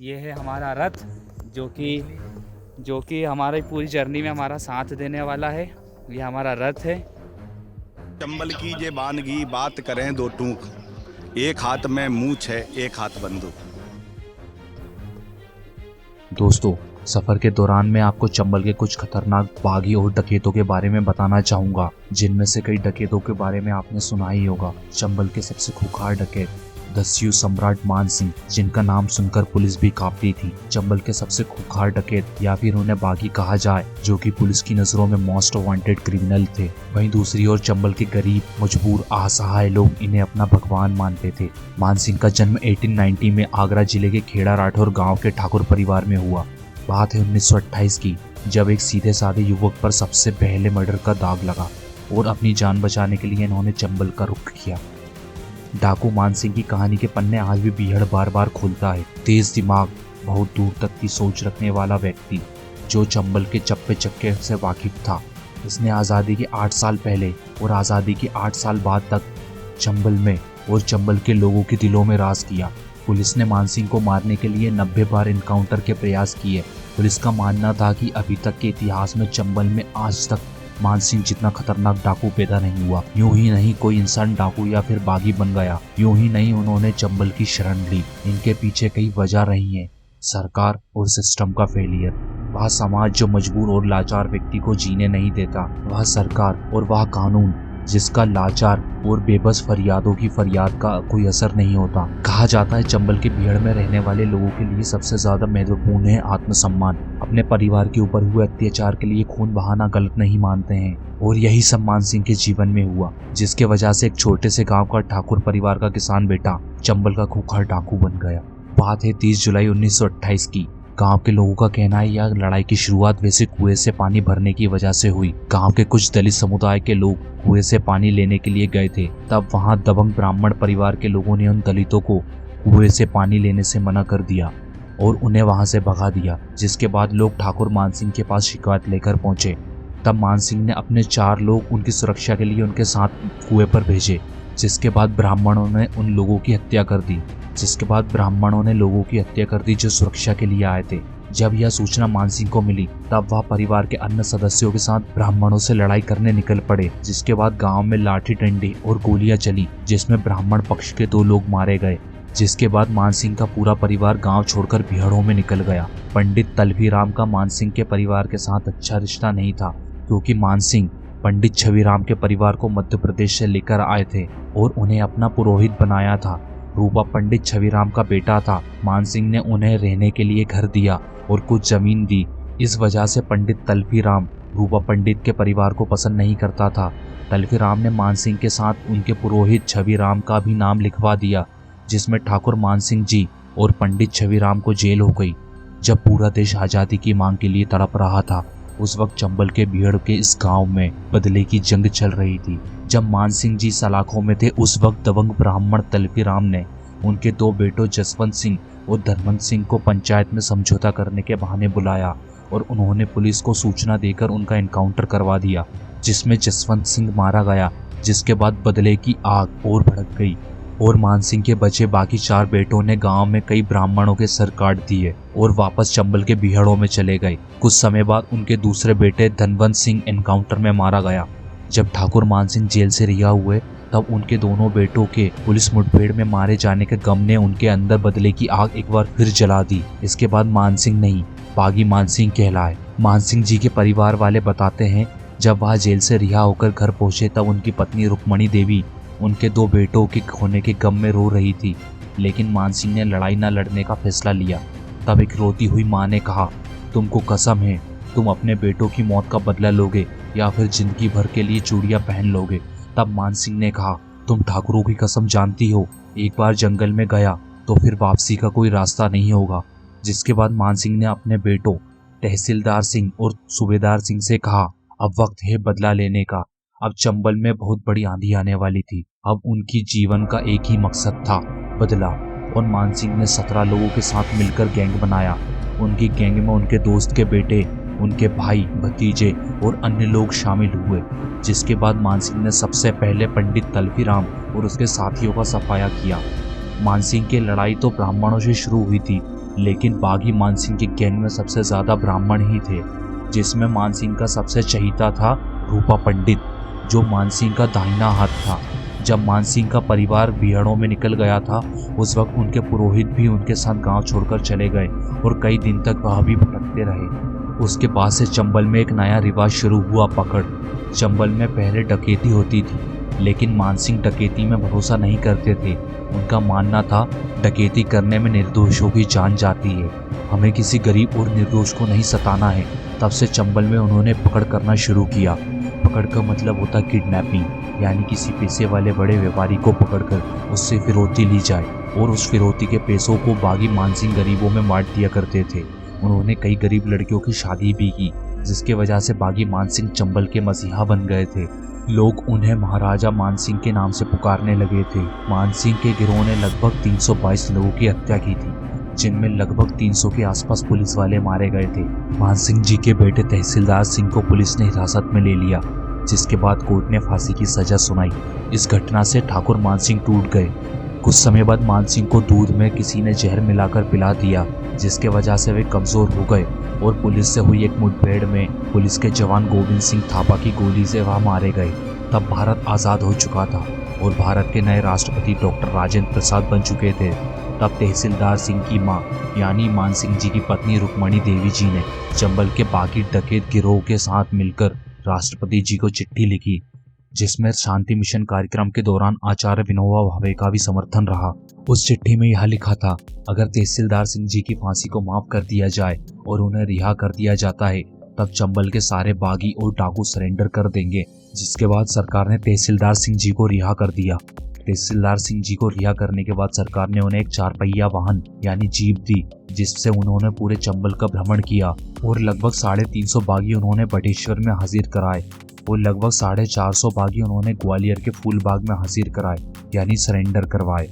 ये है हमारा रथ जो कि हमारी पूरी जर्नी में हमारा साथ देने वाला है। ये हमारा रथ है। चंबल की जे बानगी बात करें दो टूक, एक हाथ में मूछ है एक हाथ बंदूक। दोस्तों, सफर के दौरान मैं आपको चंबल के कुछ खतरनाक बागी और डकैतों के बारे में बताना चाहूंगा, जिनमें से कई डकैतों के बारे में आपने सुना ही होगा। चंबल के सबसे खूंखार डकैत दस्यु सम्राट मान सिंह, जिनका नाम सुनकर पुलिस भी कांपती थी। चंबल के सबसे खूंखार डकैत या फिर उन्हें बागी कहा जाए, जो कि पुलिस की नजरों में मोस्ट वांटेड क्रिमिनल थे। वहीं दूसरी ओर चंबल के गरीब, मजबूर, असहाय लोग इन्हें अपना भगवान मानते थे। मान सिंह का जन्म 1890 में आगरा जिले के खेड़ा राठौर गाँव के ठाकुर परिवार में हुआ। बात है 1928 की, जब एक सीधे साधे युवक पर सबसे पहले मर्डर का दाग लगा और अपनी जान बचाने के लिए इन्होंने चंबल का रुख किया। डाकू मान सिंह की कहानी के पन्ने आज भी बीहड़ बार बार खुलता है। तेज दिमाग, बहुत दूर तक की सोच रखने वाला व्यक्ति, जो चंबल के चप्पे चक्के से वाकिफ था। इसने आज़ादी के 8 साल पहले और आज़ादी के 8 साल बाद तक चंबल में और चंबल के लोगों के दिलों में राज किया। पुलिस ने मान सिंह को मारने के लिए 90 बार इनकाउंटर के प्रयास किए। पुलिस का मानना था कि अभी तक के इतिहास में चंबल में आज तक मान सिंह जितना खतरनाक डाकू पैदा नहीं हुआ। यूं ही नहीं कोई इंसान डाकू या फिर बागी बन गया, यूं ही नहीं उन्होंने चंबल की शरण ली। इनके पीछे कई वजह रही हैं, सरकार और सिस्टम का फेलियर, वह समाज जो मजबूर और लाचार व्यक्ति को जीने नहीं देता, वह सरकार और वह कानून जिसका लाचार और बेबस फरियादों की फरियाद का कोई असर नहीं होता। कहा जाता है चंबल के भीड़ में रहने वाले लोगों के लिए सबसे ज्यादा महत्वपूर्ण है आत्मसम्मान। अपने परिवार के ऊपर हुए अत्याचार के लिए खून बहाना गलत नहीं मानते हैं, और यही सब मान सिंह के जीवन में हुआ, जिसके वजह से एक छोटे से गांव का ठाकुर परिवार का किसान बेटा चंबल का खूंखार डाकू बन गया। बात है 30 जुलाई 1928 की। गांव के लोगों का कहना है यह लड़ाई की शुरुआत वैसे कुएं से पानी भरने की वजह से हुई। गांव के कुछ दलित समुदाय के लोग कुएं से पानी लेने के लिए गए थे। तब वहां दबंग ब्राह्मण परिवार के लोगों ने उन दलितों को कुएं से पानी लेने से मना कर दिया और उन्हें वहां से भगा दिया, जिसके बाद लोग ठाकुर मान सिंह के पास शिकायत लेकर पहुंचे। तब मान सिंह ने अपने 4 लोग उनकी सुरक्षा के लिए उनके साथ कुएं पर भेजे, जिसके बाद ब्राह्मणों ने उन लोगों की हत्या कर दी जो सुरक्षा के लिए आए थे। जब यह सूचना मान सिंह को मिली, तब वह परिवार के अन्य सदस्यों के साथ ब्राह्मणों से लड़ाई करने निकल पड़े, जिसके बाद गांव में लाठी डंडे और गोलियां चली, जिसमें ब्राह्मण पक्ष के 2 लोग मारे गए। जिसके बाद मान सिंह का पूरा परिवार गांव छोड़कर बिहड़ों में निकल गया। पंडित तलभीराम का मान सिंह के परिवार के साथ अच्छा रिश्ता नहीं था, क्योंकि मान सिंह पंडित छविराम के परिवार को मध्य प्रदेश से लेकर आए थे और उन्हें अपना पुरोहित बनाया था। रूपा पंडित छविराम का बेटा था। मान सिंह ने उन्हें रहने के लिए घर दिया और कुछ जमीन दी। इस वजह से पंडित तलभीराम रूपा पंडित के परिवार को पसंद नहीं करता था। तलभीराम ने मान सिंह के साथ उनके पुरोहित छविराम का भी नाम लिखवा दिया, जिसमें ठाकुर मान सिंह जी और पंडित छविराम को जेल हो गई। जब पूरा देश आज़ादी की मांग के लिए तड़प रहा था, उस वक्त चंबल के भीड़ के इस गांव में बदले की जंग चल रही थी। जब मान सिंह जी सलाखों में थे, उस वक्त दबंग ब्राह्मण तलभीराम ने उनके 2 बेटों जसवंत सिंह और धर्मंत सिंह को पंचायत में समझौता करने के बहाने बुलाया और उन्होंने पुलिस को सूचना देकर उनका एनकाउंटर करवा दिया, जिसमें जसवंत सिंह मारा गया। जिसके बाद बदले की आग और भड़क गई और मान सिंह के बचे बाकी 4 बेटों ने गांव में कई ब्राह्मणों के सर काट दिए और वापस चंबल के बिहड़ों में चले गए। कुछ समय बाद उनके दूसरे बेटे धनवंत सिंह एनकाउंटर में मारा गया। जब ठाकुर मान सिंह जेल से रिहा हुए, तब उनके दोनों बेटों के पुलिस मुठभेड़ में मारे जाने के गम ने उनके अंदर बदले की आग एक बार फिर जला दी। इसके बाद मान सिंह नहीं, बागी मान सिंह कहलाए। मान सिंह जी के परिवार वाले बताते हैं, जब वह जेल से रिहा होकर घर पहुंचे, तब उनकी पत्नी रुक्मणी देवी उनके 2 बेटों के खोने के गम में रो रही थी। लेकिन मान सिंह ने लड़ाई न लड़ने का फैसला लिया। तब एक रोती हुई माँ ने कहा, तुमको कसम है, तुम अपने बेटों की मौत का बदला लोगे या फिर जिंदगी भर के लिए चूड़ियां पहन लोगे। तब मान सिंह ने कहा, तुम ठाकुरों की कसम जानती हो, एक बार जंगल में गया तो फिर वापसी का कोई रास्ता नहीं होगा। जिसके बाद मान सिंह ने अपने बेटों तहसीलदार सिंह और सूबेदार सिंह से कहा, अब वक्त है बदला लेने का। अब चंबल में बहुत बड़ी आंधी आने वाली थी। अब उनकी जीवन का एक ही मकसद था, बदला। और मान सिंह ने 17 लोगों के साथ मिलकर गैंग बनाया। उनकी गैंग में उनके दोस्त के बेटे, उनके भाई, भतीजे और अन्य लोग शामिल हुए। जिसके बाद मान सिंह ने सबसे पहले पंडित तलभीराम और उसके साथियों का सफाया किया। मान सिंह की लड़ाई तो ब्राह्मणों से शुरू हुई थी, लेकिन बागी मानसिंह के गैंग में सबसे ज्यादा ब्राह्मण ही थे, जिसमें मानसिंह का सबसे चहीता था रूपा पंडित, जो मानसिंह का दाहिना हाथ था। जब मानसिंह का परिवार बिहड़ों में निकल गया था, उस वक्त उनके पुरोहित भी उनके साथ गांव छोड़कर चले गए और कई दिन तक वह भी भटकते रहे। उसके बाद से चंबल में एक नया रिवाज शुरू हुआ, पकड़। चंबल में पहले डकैती होती थी, लेकिन मानसिंह डकैती में भरोसा नहीं करते थे। उनका मानना था डकैती करने में निर्दोषों की जान जाती है, हमें किसी गरीब और निर्दोष को नहीं सताना है। तब से चंबल में उन्होंने पकड़ करना शुरू किया। पकड़ का मतलब होता किडनैपिंग, यानी किसी पैसे वाले बड़े व्यापारी को पकड़कर उससे फिरौती ली जाए और उस फिरौती के पैसों को बागी मानसिंह गरीबों में बांट दिया करते थे। उन्होंने कई गरीब लड़कियों की शादी भी की, जिसके वजह से बागी मानसिंह चंबल के मसीहा बन गए थे। लोग उन्हें महाराजा मानसिंह के नाम से पुकारने लगे थे। मानसिंह के गिरोह ने लगभग 322 लोगों की हत्या की थी, जिनमें लगभग 300 के आसपास पुलिस वाले मारे गए थे। मानसिंह जी के बेटे तहसीलदार सिंह को पुलिस ने हिरासत में ले लिया, जिसके बाद कोर्ट ने फांसी की सजा सुनाई। इस घटना से ठाकुर मानसिंह टूट गए। कुछ समय बाद मानसिंह को दूध में किसी ने जहर मिलाकर पिला दिया, जिसके वजह से वे कमजोर हो गए और पुलिस से हुई एक मुठभेड़ में पुलिस के जवान गोविंद सिंह थापा की गोली से वह मारे गए। तब भारत आज़ाद हो चुका था और भारत के नए राष्ट्रपति डॉक्टर राजेंद्र प्रसाद बन चुके थे। तब तहसीलदार सिंह की मां यानी मानसिंह जी की पत्नी रुक्मणी देवी जी ने चंबल के बागी डकैत गिरोह के साथ मिलकर राष्ट्रपति जी को चिट्ठी लिखी, जिसमें शांति मिशन कार्यक्रम के दौरान आचार्य विनोबा भावे का भी समर्थन रहा। उस चिट्ठी में यह लिखा था, अगर तहसीलदार सिंह जी की फांसी को माफ कर दिया जाए और उन्हें रिहा कर दिया जाता है, तब चंबल के सारे बागी और डाकू सरेंडर कर देंगे। जिसके बाद सरकार ने तहसीलदार सिंह जी को रिहा कर दिया। तहसीलदार सिंह जी को रिहा करने के बाद सरकार ने उन्हें एक 4 पहिया वाहन यानी जीप दी, जिससे उन्होंने पूरे चंबल का भ्रमण किया और लगभग 350 बागी उन्होंने बटेश्वर में हाजिर कराए और लगभग 450 बागी उन्होंने ग्वालियर के फूलबाग में हाजिर कराए यानी सरेंडर करवाए।